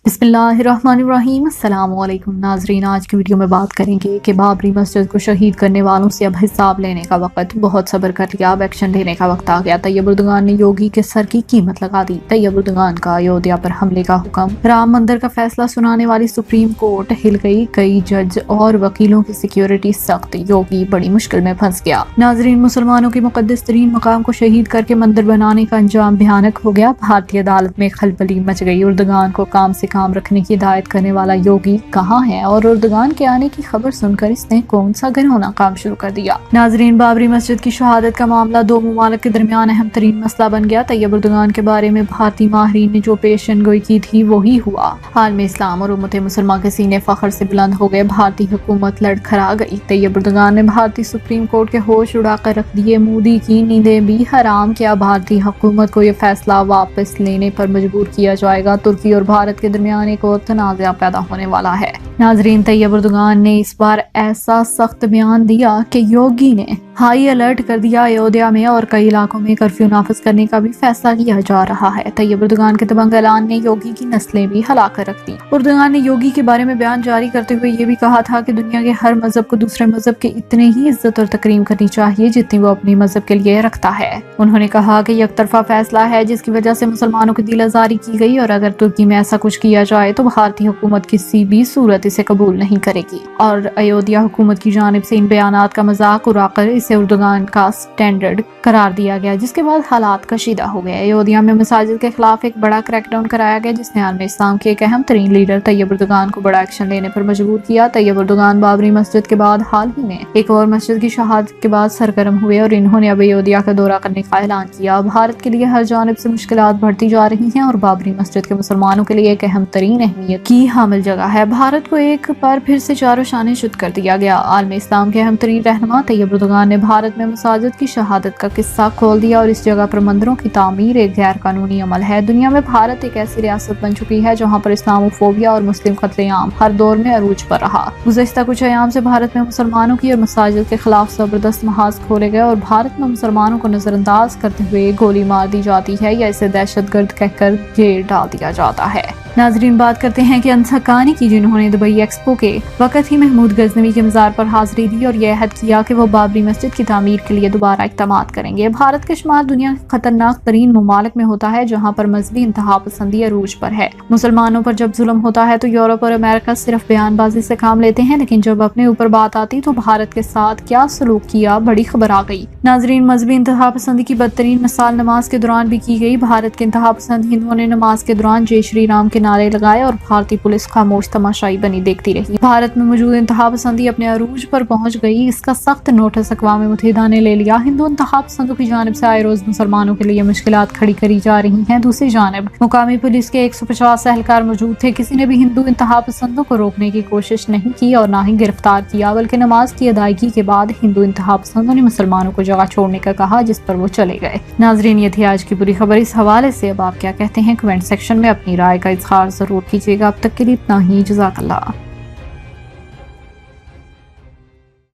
بسم اللہ الرحمن الرحیم۔ السلام علیکم ناظرین، آج کی ویڈیو میں بات کریں گے کہ بابری مسجد کو شہید کرنے والوں سے اب حساب لینے کا وقت، بہت صبر کر لیا، اب ایکشن لینے کا وقت آ گیا۔ طیب اردگان نے یوگی کے سر کی قیمت لگا دی، طیب اردگان کا ایودھیا پر حملے کا حکم، رام مندر کا فیصلہ سنانے والی سپریم کورٹ ہل گئی، کئی جج اور وکیلوں کی سیکیورٹی سخت، یوگی بڑی مشکل میں پھنس گیا۔ ناظرین، مسلمانوں کے مقدس ترین مقام کو شہید کر کے مندر بنانے کا انجام بھیانک ہو گیا، بھارتی عدالت میں کھلبلی مچ گئی۔ اردگان کو کام سے کام رکھنے کی ہدایت کرنے والا یوگی کہاں ہے، اور اردگان کے آنے کی خبر سن کر اس نے کون سا گھناؤنا کام شروع کر دیا؟ ناظرین، بابری مسجد کی شہادت کا معاملہ دو ممالک کے درمیان اہم ترین مسئلہ بن گیا۔ طیب اردگان کے بارے میں بھارتی ماہرین نے جو پیشن گوئی کی تھی وہی ہوا۔ عالم اسلام اور امت مسلمہ کے سینے فخر سے بلند ہو گئے، بھارتی حکومت لڑکھڑا گئی۔ طیب اردگان نے بھارتی سپریم کورٹ کے ہوش اڑا کر رکھ دیے، مودی کی نیندیں بھی حرام۔ کیا بھارتی حکومت کو یہ فیصلہ واپس لینے پر مجبور کیا جائے گا؟ ترکی اور بھارت کے درمیان ایک اور تنازع پیدا ہونے والا ہے۔ ناظرین، طیب اردگان نے اس بار ایسا سخت بیان دیا کہ یوگی نے ہائی الرٹ کر دیا، ایودھیا میں اور کئی علاقوں میں کرفیو نافذ کرنے کا بھی فیصلہ کیا جا رہا ہے۔ طیب اردگان کے دبنگ اعلان نے یوگی کی نسلیں بھی ہلا کر رکھ دی۔ اردگان نے یوگی کے بارے میں بیان جاری کرتے ہوئے یہ بھی کہا تھا کہ دنیا کے ہر مذہب کو دوسرے مذہب کے اتنے ہی عزت اور تکریم کرنی چاہیے جتنی وہ اپنی مذہب کے لیے رکھتا ہے۔ انہوں نے کہا کہ یک طرفہ فیصلہ ہے جس کی وجہ سے مسلمانوں کی دل آزاری کی گئی، اور اگر ترکی میں ایسا کچھ کیا جائے تو بھارتی حکومت کسی بھی صورت اسے قبول نہیں کرے گی، اور ایودھیا حکومت کی جانب سے ان بیانات کا مذاق اڑا کر اسے اردگان کا سٹینڈرڈ قرار دیا گیا، جس کے بعد حالات کشیدہ ہو گئے۔ ایودھیا میں مساجد کے خلاف ایک بڑا کریک ڈاؤن کرایا گیا جس نے عالم اسلام کے ایک اہم ترین لیڈر طیب اردگان کو بڑا ایکشن لینے پر مجبور کیا۔ طیب اردگان بابری مسجد کے بعد حال ہی میں ایک اور مسجد کی شہادت کے بعد سرگرم ہوئے، اور انہوں نے اب ایودھیا کا دورہ کرنے کا اعلان کیا۔ بھارت کے لیے ہر جانب سے مشکلات بڑھتی جا رہی ہیں، اور بابری مسجد کے مسلمانوں کے لیے ایک اہم ترین اہمیت کی حامل جگہ ہے۔ بھارت کو ایک بار پھر سے چاروں شانے شد کر دیا گیا۔ عالم اسلام کے اہم ترین رہنما طیب اردگان نے بھارت میں مساجد کی شہادت کا قصہ کھول دیا، اور اس جگہ پر مندروں کی تعمیر ایک غیر قانونی عمل ہے۔ دنیا میں بھارت ایک ایسی ریاست بن چکی ہے جہاں پر اسلام فوبیا اور مسلم قتل عام ہر دور میں عروج پر رہا۔ گزشتہ کچھ ایام سے بھارت میں مسلمانوں کی اور مساجد کے خلاف زبردست محاذ کھولے گئے، اور بھارت میں مسلمانوں کو نظر انداز کرتے ہوئے گولی مار دی جاتی ہے یا اسے دہشت گرد کہہ کر جیل ڈال دیا جاتا ہے۔ ناظرین، بات کرتے ہیں کہ انس حقانی کی، جنہوں نے دبئی ایکسپو کے وقت ہی محمود غزنوی کے مزار پر حاضری دی اور یہ عہد کیا کہ وہ بابری مسجد کی تعمیر کے لیے دوبارہ اقدامات کریں گے۔ بھارت کا شمار دنیا کے خطرناک ترین ممالک میں ہوتا ہے جہاں پر مذہبی انتہا پسندی عروج پر ہے۔ مسلمانوں پر جب ظلم ہوتا ہے تو یورپ اور امریکہ صرف بیان بازی سے کام لیتے ہیں، لیکن جب اپنے اوپر بات آتی تو بھارت کے ساتھ کیا سلوک کیا، بڑی خبر آ گئی۔ ناظرین، مذہبی انتہا پسندی کی بدترین مثال نماز کے دوران بھی کی گئی۔ بھارت کے انتہا پسند ہندوؤں نے نماز کے دوران جے شری رام کے نعرے لگائے، اور بھارتی پولیس خاموش تماشائی بنی دیکھتی رہی۔ بھارت میں موجود انتہا پسندی اپنے عروج پر پہنچ گئی، اس کا سخت نوٹس اقوام متحدہ نے لے لیا۔ ہندو انتہا پسندوں کی جانب سے آئے روز مسلمانوں کے لیے مشکلات کھڑی کری جا رہی ہیں۔ دوسری جانب مقامی پولیس کے 150 اہلکار موجود تھے، کسی نے بھی ہندو انتہا پسندوں کو روکنے کی کوشش نہیں کی اور نہ ہی گرفتار کیا، بلکہ نماز کی ادائیگی کے بعد ہندو انتہا پسندوں نے مسلمانوں کو جگہ چھوڑنے کا کہا، جس پر وہ چلے گئے۔ ناظرین، یہ تھی آج کی بری خبر۔ اس حوالے سے اب آپ کیا کہتے ہیں؟ کمنٹ سیکشن میں اپنی رائے کا اظہار ضرور کیجیے گا۔ اب تک کے لیے اتنا ہی، جزاک اللہ۔